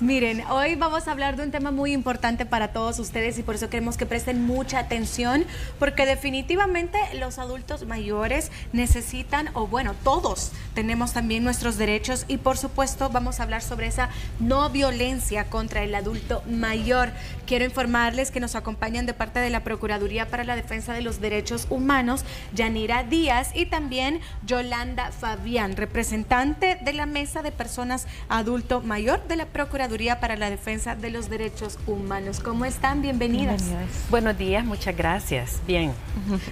Miren, hoy vamos a hablar de un tema muy importante para todos ustedes y por eso queremos que presten mucha atención, porque definitivamente los adultos mayores necesitan, o bueno, todos tenemos también nuestros derechos y por supuesto vamos a hablar sobre esa no violencia contra el adulto mayor. Quiero informarles que nos acompañan de parte de la Procuraduría para la Defensa de los Derechos Humanos, Yanira Díaz, y también Yolanda Fabián, representante de la Mesa de Personas Adulto Mayor de la Procuraduría para la Defensa de los Derechos Humanos. ¿Cómo están? Bienvenidas. Buenos días, muchas gracias. Bien.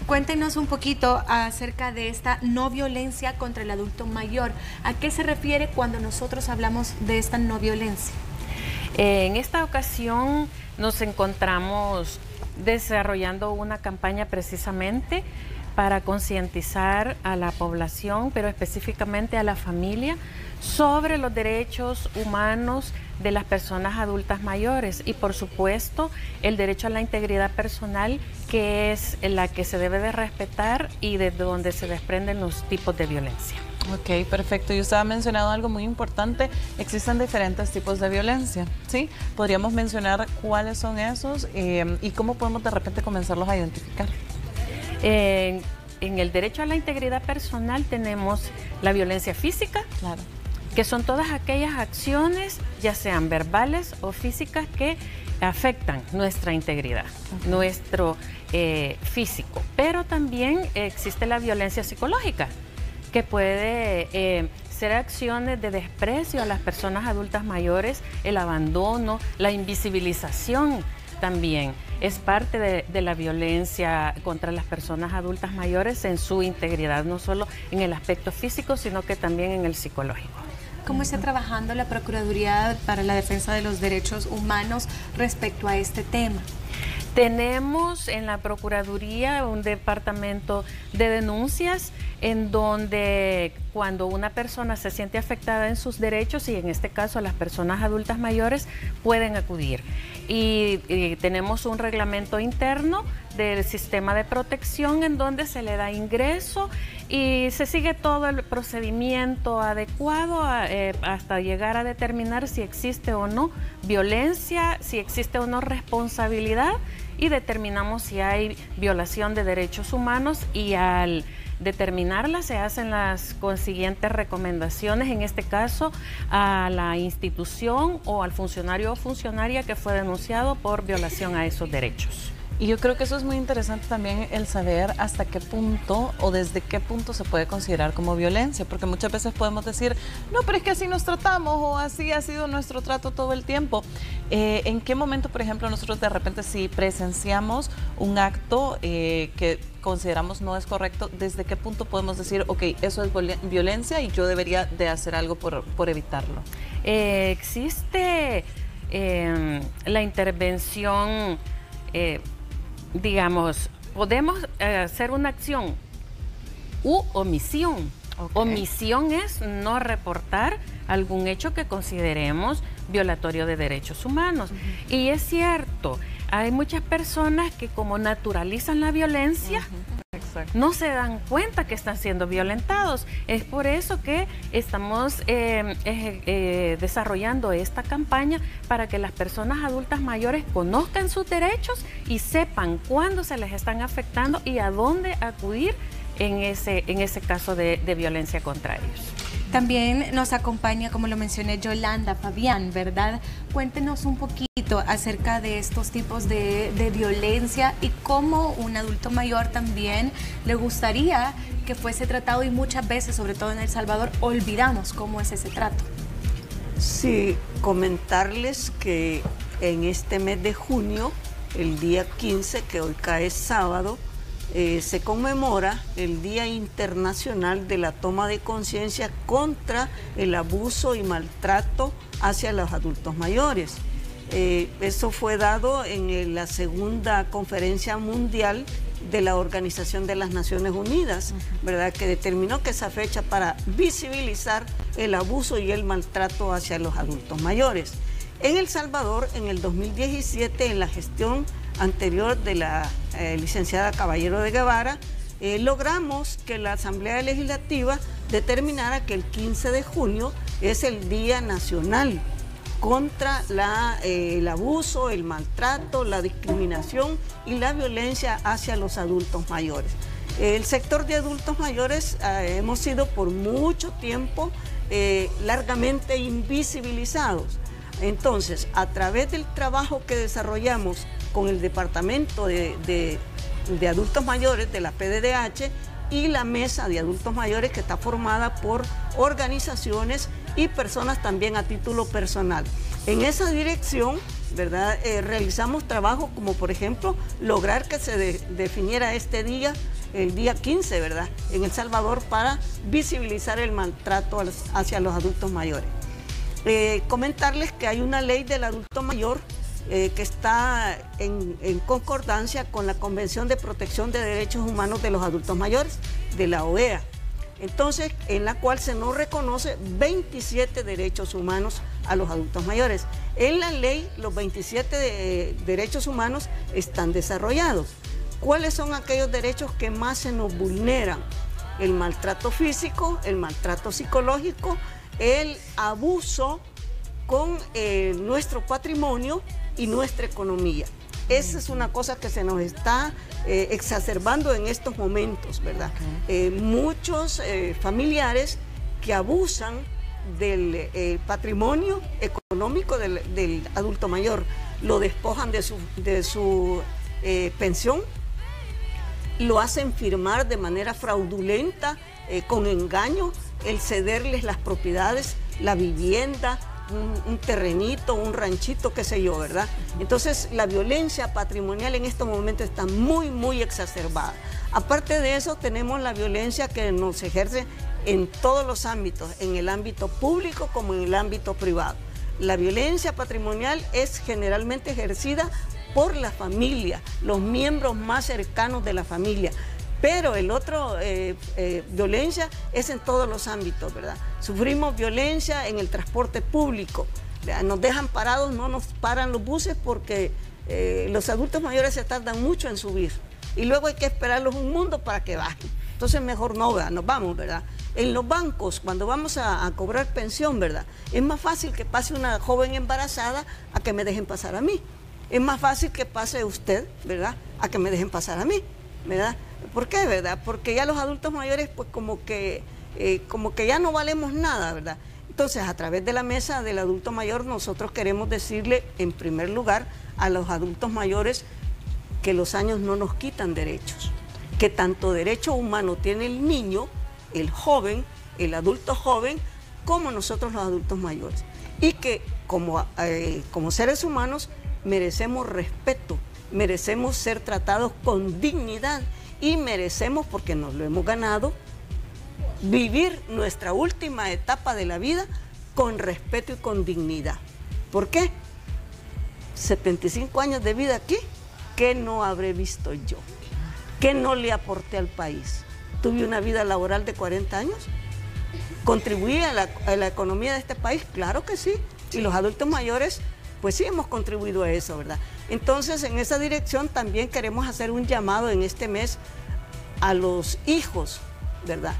Cuéntenos un poquito acerca de esta no violencia contra el adulto mayor. ¿A qué se refiere cuando nosotros hablamos de esta no violencia? En esta ocasión nos encontramos desarrollando una campaña precisamente para concientizar a la población, pero específicamente a la familia, sobre los derechos humanos de las personas adultas mayores y por supuesto el derecho a la integridad personal, que es la que se debe de respetar y de donde se desprenden los tipos de violencia. Ok, perfecto. Y usted ha mencionado algo muy importante. Existen diferentes tipos de violencia, ¿sí? ¿Podríamos mencionar cuáles son esos y cómo podemos de repente comenzarlos a identificar? En el derecho a la integridad personal tenemos la violencia física, claro, que son todas aquellas acciones, ya sean verbales o físicas, que afectan nuestra integridad, nuestro físico. Pero también existe la violencia psicológica, que puede ser acciones de desprecio a las personas adultas mayores, el abandono, la invisibilización también es parte de la violencia contra las personas adultas mayores en su integridad, no solo en el aspecto físico, sino que también en el psicológico. ¿Cómo está trabajando la Procuraduría para la Defensa de los Derechos Humanos respecto a este tema? Tenemos en la Procuraduría un departamento de denuncias en donde cuando una persona se siente afectada en sus derechos, y en este caso las personas adultas mayores, pueden acudir. Y tenemos un reglamento interno del sistema de protección en donde se le da ingreso y se sigue todo el procedimiento adecuado hasta llegar a determinar si existe o no violencia, si existe o no responsabilidad, y determinamos si hay violación de derechos humanos, y al determinarla se hacen las consiguientes recomendaciones, en este caso a la institución o al funcionario o funcionaria que fue denunciado por violación a esos derechos. Y yo creo que eso es muy interesante también, el saber hasta qué punto o desde qué punto se puede considerar como violencia, porque muchas veces podemos decir, no, pero es que así nos tratamos o así ha sido nuestro trato todo el tiempo. ¿En qué momento, por ejemplo, nosotros de repente si presenciamos un acto que consideramos no es correcto, desde qué punto podemos decir, ok, eso es violencia y yo debería de hacer algo por evitarlo? Existe la intervención, digamos, podemos hacer una acción u omisión. Okay. Omisión es no reportar algún hecho que consideremos violatorio de derechos humanos. Y es cierto, hay muchas personas que como naturalizan la violencia, no se dan cuenta que están siendo violentados. Es por eso que estamos desarrollando esta campaña para que las personas adultas mayores conozcan sus derechos y sepan cuándo se les están afectando y a dónde acudir en ese caso de violencia contra ellos. También nos acompaña, como lo mencioné, Yolanda Fabián, ¿verdad? Cuéntenos un poquito acerca de estos tipos de violencia y cómo un adulto mayor también le gustaría que fuese tratado, y muchas veces, sobre todo en El Salvador, olvidamos cómo es ese trato. Sí, comentarles que en este mes de junio, el día 15, que hoy cae sábado, se conmemora el Día Internacional de la Toma de Conciencia contra el abuso y maltrato hacia los adultos mayores. Eso fue dado en la segunda conferencia mundial de la Organización de las Naciones Unidas, ¿verdad?, que determinó que esa fecha para visibilizar el abuso y el maltrato hacia los adultos mayores. En El Salvador, en el 2017, en la gestión anterior de la licenciada Caballero de Guevara, logramos que la Asamblea Legislativa determinara que el 15 de junio es el Día Nacional contra el abuso, el maltrato, la discriminación y la violencia hacia los adultos mayores. El sector de adultos mayores hemos sido por mucho tiempo largamente invisibilizados. Entonces, a través del trabajo que desarrollamos con el Departamento de Adultos Mayores de la PDDH y la Mesa de Adultos Mayores, que está formada por organizaciones y personas también a título personal. En esa dirección, ¿verdad? Realizamos trabajos como, por ejemplo, lograr que se definiera este día, el día 15, ¿verdad?, en El Salvador, para visibilizar el maltrato hacia los adultos mayores. Comentarles que hay una ley del adulto mayor que está en concordancia con la Convención de Protección de Derechos Humanos de los Adultos Mayores, de la OEA. Entonces, en la cual se nos reconoce 27 derechos humanos a los adultos mayores. En la ley, los 27 derechos humanos están desarrollados. ¿Cuáles son aquellos derechos que más se nos vulneran? El maltrato físico, el maltrato psicológico, el abuso con nuestro patrimonio y nuestra economía. Esa es una cosa que se nos está exacerbando en estos momentos, ¿verdad? Muchos familiares que abusan del patrimonio económico del adulto mayor, lo despojan de su pensión, lo hacen firmar de manera fraudulenta, con engaño, el cederles las propiedades, la vivienda, un terrenito, un ranchito, qué sé yo, ¿verdad? Entonces, la violencia patrimonial en estos momentos está muy, muy exacerbada. Aparte de eso, tenemos la violencia que nos ejerce en todos los ámbitos, en el ámbito público como en el ámbito privado. La violencia patrimonial es generalmente ejercida por la familia, los miembros más cercanos de la familia. Pero el otro, violencia es en todos los ámbitos, ¿verdad? Sufrimos violencia en el transporte público. Nos dejan parados, no nos paran los buses porque los adultos mayores se tardan mucho en subir. Y luego hay que esperarlos un mundo para que bajen. Entonces mejor no, ¿verdad? Nos vamos, ¿verdad? En los bancos, cuando vamos a cobrar pensión, ¿verdad? Es más fácil que pase una joven embarazada a que me dejen pasar a mí. Es más fácil que pase usted, ¿verdad?, a que me dejen pasar a mí, ¿verdad? ¿Por qué, verdad? Porque ya los adultos mayores, pues como que ya no valemos nada, ¿verdad? Entonces, a través de la Mesa del Adulto Mayor, nosotros queremos decirle, en primer lugar, a los adultos mayores que los años no nos quitan derechos, que tanto derecho humano tiene el niño, el joven, el adulto joven, como nosotros los adultos mayores. Y que como seres humanos merecemos respeto, merecemos ser tratados con dignidad y merecemos, porque nos lo hemos ganado, vivir nuestra última etapa de la vida con respeto y con dignidad. ¿Por qué? 75 años de vida aquí, ¿qué no habré visto yo? ¿Qué no le aporté al país? ¿Tuve una vida laboral de 40 años? ¿Contribuí a la economía de este país? Claro que sí. Y los adultos mayores, pues sí hemos contribuido a eso, ¿verdad? Entonces, en esa dirección también queremos hacer un llamado en este mes a los hijos, ¿verdad?,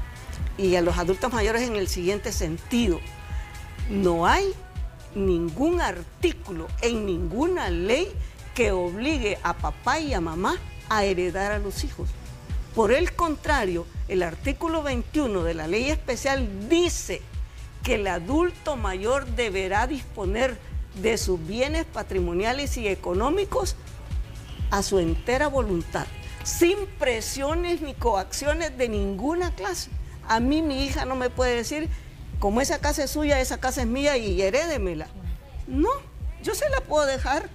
y a los adultos mayores en el siguiente sentido. No hay ningún artículo en ninguna ley que obligue a papá y a mamá a heredar a los hijos. Por el contrario, el artículo 21 de la ley especial dice que el adulto mayor deberá disponer de sus bienes patrimoniales y económicos a su entera voluntad, sin presiones ni coacciones de ninguna clase. A mí mi hija no me puede decir, como esa casa es suya, esa casa es mía y herédemela. No, yo se la puedo dejar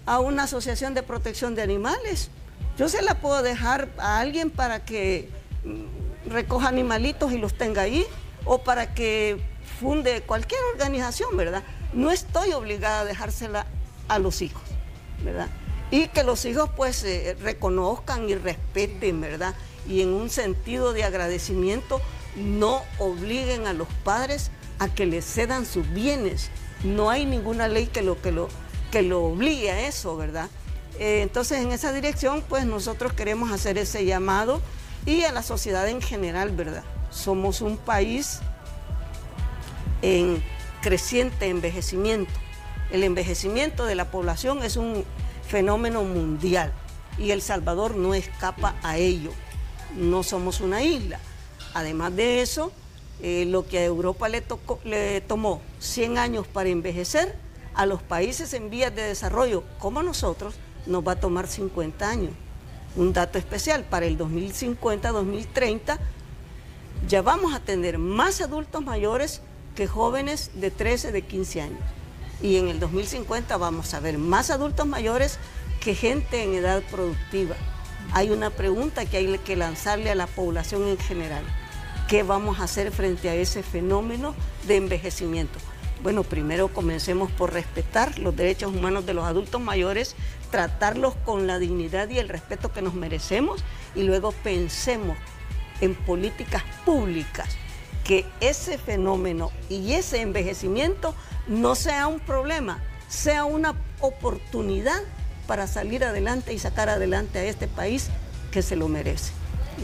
a una asociación de protección de animales, yo se la puedo dejar a alguien para que recoja animalitos y los tenga ahí, o para que funde cualquier organización, ¿verdad? No estoy obligada a dejársela a los hijos, ¿verdad? Y que los hijos pues reconozcan y respeten, ¿verdad? Y en un sentido de agradecimiento no obliguen a los padres a que les cedan sus bienes. No hay ninguna ley que lo obligue a eso, ¿verdad? Entonces, en esa dirección, pues nosotros queremos hacer ese llamado y a la sociedad en general, ¿verdad? Somos un país en creciente envejecimiento. El envejecimiento de la población es un fenómeno mundial y El Salvador no escapa a ello. No somos una isla. Además de eso, lo que a Europa le tomó 100 años para envejecer, a los países en vías de desarrollo como nosotros nos va a tomar 50 años. Un dato especial, para el 2050-2030 ya vamos a tener más adultos mayores que jóvenes de 13, de 15 años. Y en el 2050 vamos a ver más adultos mayores que gente en edad productiva. Hay una pregunta que hay que lanzarle a la población en general. ¿Qué vamos a hacer frente a ese fenómeno de envejecimiento? Bueno, primero comencemos por respetar los derechos humanos de los adultos mayores, tratarlos con la dignidad y el respeto que nos merecemos, y luego pensemos en políticas públicas, que ese fenómeno y ese envejecimiento no sea un problema, sea una oportunidad para salir adelante y sacar adelante a este país que se lo merece,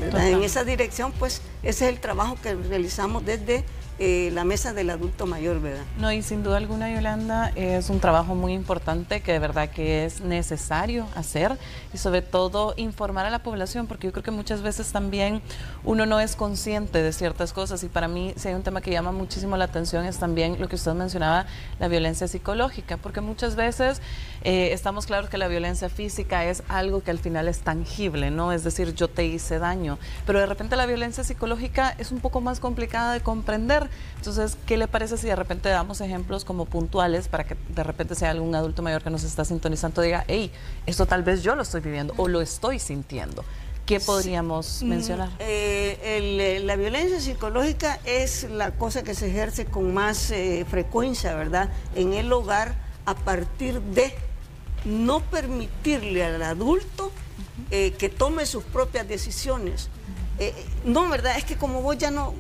¿verdad? En esa dirección, pues, ese es el trabajo que realizamos desde la mesa del adulto mayor, ¿verdad? No, y sin duda alguna, Yolanda, es un trabajo muy importante que de verdad que es necesario hacer, y sobre todo informar a la población, porque yo creo que muchas veces también uno no es consciente de ciertas cosas, y para mí si hay un tema que llama muchísimo la atención es también lo que usted mencionaba, la violencia psicológica, porque muchas veces estamos claros que la violencia física es algo que al final es tangible, ¿no? Es decir, yo te hice daño, pero de repente la violencia psicológica es un poco más complicada de comprender. Entonces, ¿qué le parece si de repente damos ejemplos como puntuales para que de repente sea algún adulto mayor que nos está sintonizando diga, hey, esto tal vez yo lo estoy viviendo o lo estoy sintiendo? ¿Qué podríamos mencionar? La violencia psicológica es la cosa que se ejerce con más frecuencia, ¿verdad? En el hogar, a partir de no permitirle al adulto que tome sus propias decisiones. No, ¿verdad? Es que como vos ya no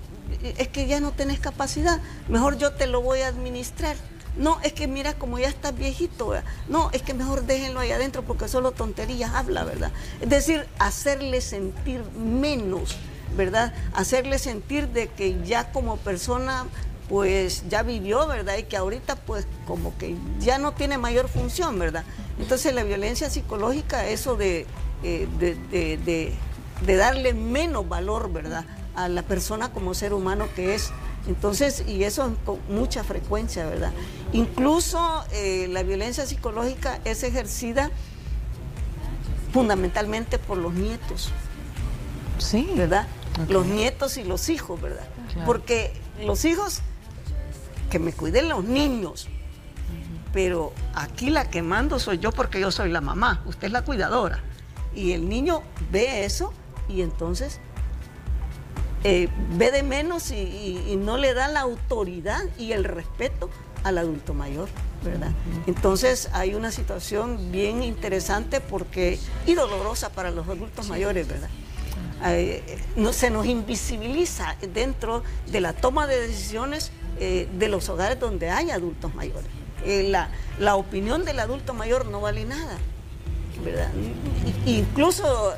tenés capacidad, mejor yo te lo voy a administrar. No, es que mira, como ya estás viejito, ¿verdad? No, es que mejor déjenlo ahí adentro porque solo tonterías habla, ¿verdad? Es decir, hacerle sentir menos, ¿verdad? Hacerle sentir de que ya como persona pues ya vivió, ¿verdad? Y que ahorita pues como que ya no tiene mayor función, ¿verdad? Entonces la violencia psicológica, eso de darle menos valor, ¿verdad?, a la persona como ser humano que es. Entonces, y eso con mucha frecuencia, ¿verdad? Incluso la violencia psicológica es ejercida fundamentalmente por los nietos. Sí. ¿Verdad? Okay. Los nietos y los hijos, ¿verdad? Claro. Porque los hijos, que me cuiden los niños, pero aquí la que mando soy yo porque yo soy la mamá, usted es la cuidadora. Y el niño ve eso y entonces ve de menos y no le da la autoridad y el respeto al adulto mayor, ¿verdad? Entonces hay una situación bien interesante y dolorosa para los adultos mayores, ¿verdad? Se nos invisibiliza dentro de la toma de decisiones de los hogares donde hay adultos mayores. La opinión del adulto mayor no vale nada, ¿verdad? Incluso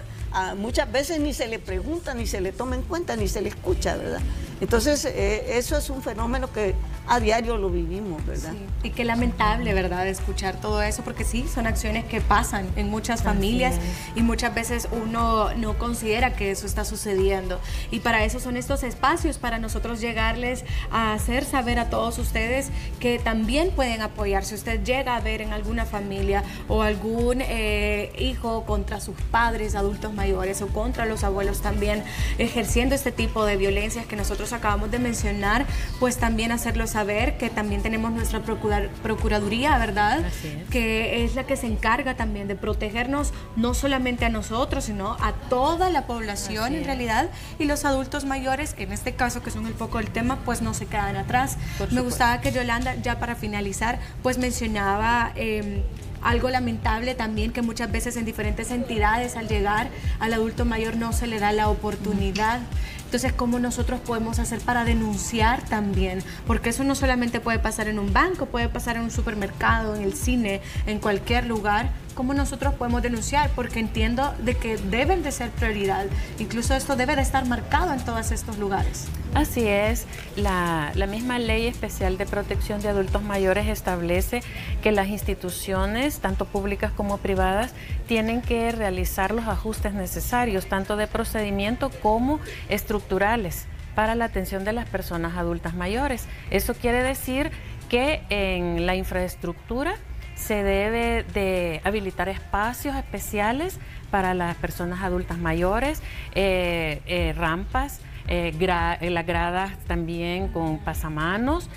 muchas veces ni se le pregunta, ni se le toma en cuenta, ni se le escucha, ¿verdad? Entonces, eso es un fenómeno que a diario lo vivimos, ¿verdad? Sí. Y qué lamentable, ¿verdad?, escuchar todo eso, porque sí, son acciones que pasan en muchas familias y muchas veces uno no considera que eso está sucediendo. Y para eso son estos espacios, para nosotros llegarles a hacer saber a todos ustedes que también pueden apoyar. Si usted llega a ver en alguna familia o algún hijo contra sus padres, adultos mayores, o contra los abuelos también ejerciendo este tipo de violencias que nosotros acabamos de mencionar, pues también hacerlo saber que también tenemos nuestra procuraduría, ¿verdad? Que es la que se encarga también de protegernos, no solamente a nosotros, sino a toda la población en realidad, y los adultos mayores, que en este caso que son el foco del tema, pues no se quedan atrás. Me gustaba que Yolanda, ya para finalizar, pues mencionaba algo lamentable también, que muchas veces en diferentes entidades al llegar al adulto mayor no se le da la oportunidad Entonces, ¿cómo nosotros podemos hacer para denunciar también? Porque eso no solamente puede pasar en un banco, puede pasar en un supermercado, en el cine, en cualquier lugar. ¿Cómo nosotros podemos denunciar? Porque entiendo de que deben de ser prioridad. Incluso esto debe de estar marcado en todos estos lugares. Así es, la misma Ley Especial de Protección de Adultos Mayores establece que las instituciones, tanto públicas como privadas, tienen que realizar los ajustes necesarios, tanto de procedimiento como estructurales, para la atención de las personas adultas mayores. Eso quiere decir que en la infraestructura se debe de habilitar espacios especiales para las personas adultas mayores, rampas, las gradas también con pasamanos,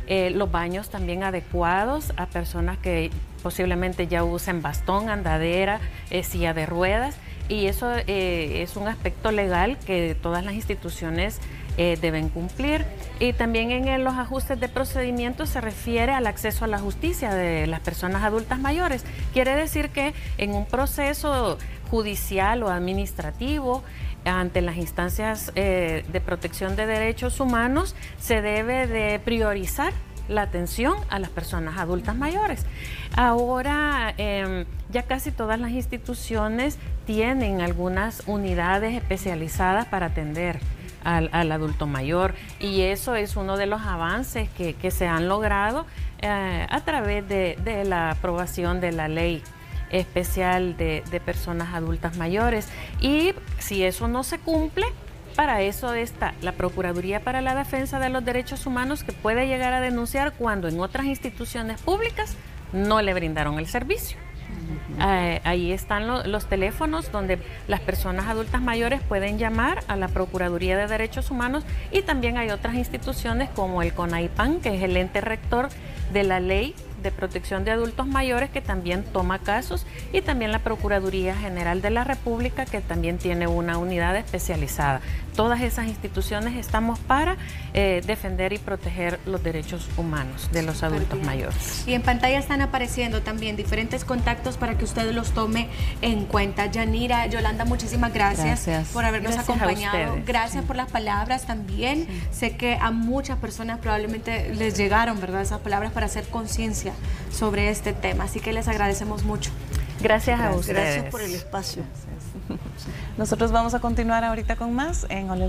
los baños también adecuados a personas que posiblemente ya usen bastón, andadera, silla de ruedas, y eso es un aspecto legal que todas las instituciones deben cumplir. Y también en los ajustes de procedimientos se refiere al acceso a la justicia de las personas adultas mayores. Quiere decir que en un proceso judicial o administrativo, ante las instancias de protección de derechos humanos, se debe de priorizar la atención a las personas adultas mayores. Ahora ya casi todas las instituciones tienen algunas unidades especializadas para atender al adulto mayor, y eso es uno de los avances que se han logrado a través de la aprobación de la Ley Especial de Personas Adultas Mayores. Y si eso no se cumple, para eso está la Procuraduría para la Defensa de los Derechos Humanos, que puede llegar a denunciar cuando en otras instituciones públicas no le brindaron el servicio. Ahí están los teléfonos donde las personas adultas mayores pueden llamar a la Procuraduría de Derechos Humanos, y también hay otras instituciones como el CONAIPAN, que es el ente rector de la Ley de Protección de Adultos Mayores, que también toma casos, y también la Procuraduría General de la República, que también tiene una unidad especializada. Todas esas instituciones estamos para defender y proteger los derechos humanos de los adultos mayores. Y en pantalla están apareciendo también diferentes contactos para que usted los tome en cuenta. Yanira, Yolanda, muchísimas gracias por habernos acompañado. Gracias por las palabras también. Sé que a muchas personas probablemente les llegaron, ¿verdad?, esas palabras para hacer conciencia sobre este tema. Así que les agradecemos mucho. Gracias a ustedes. Gracias por el espacio. Nosotros vamos a continuar ahorita con más en Hola.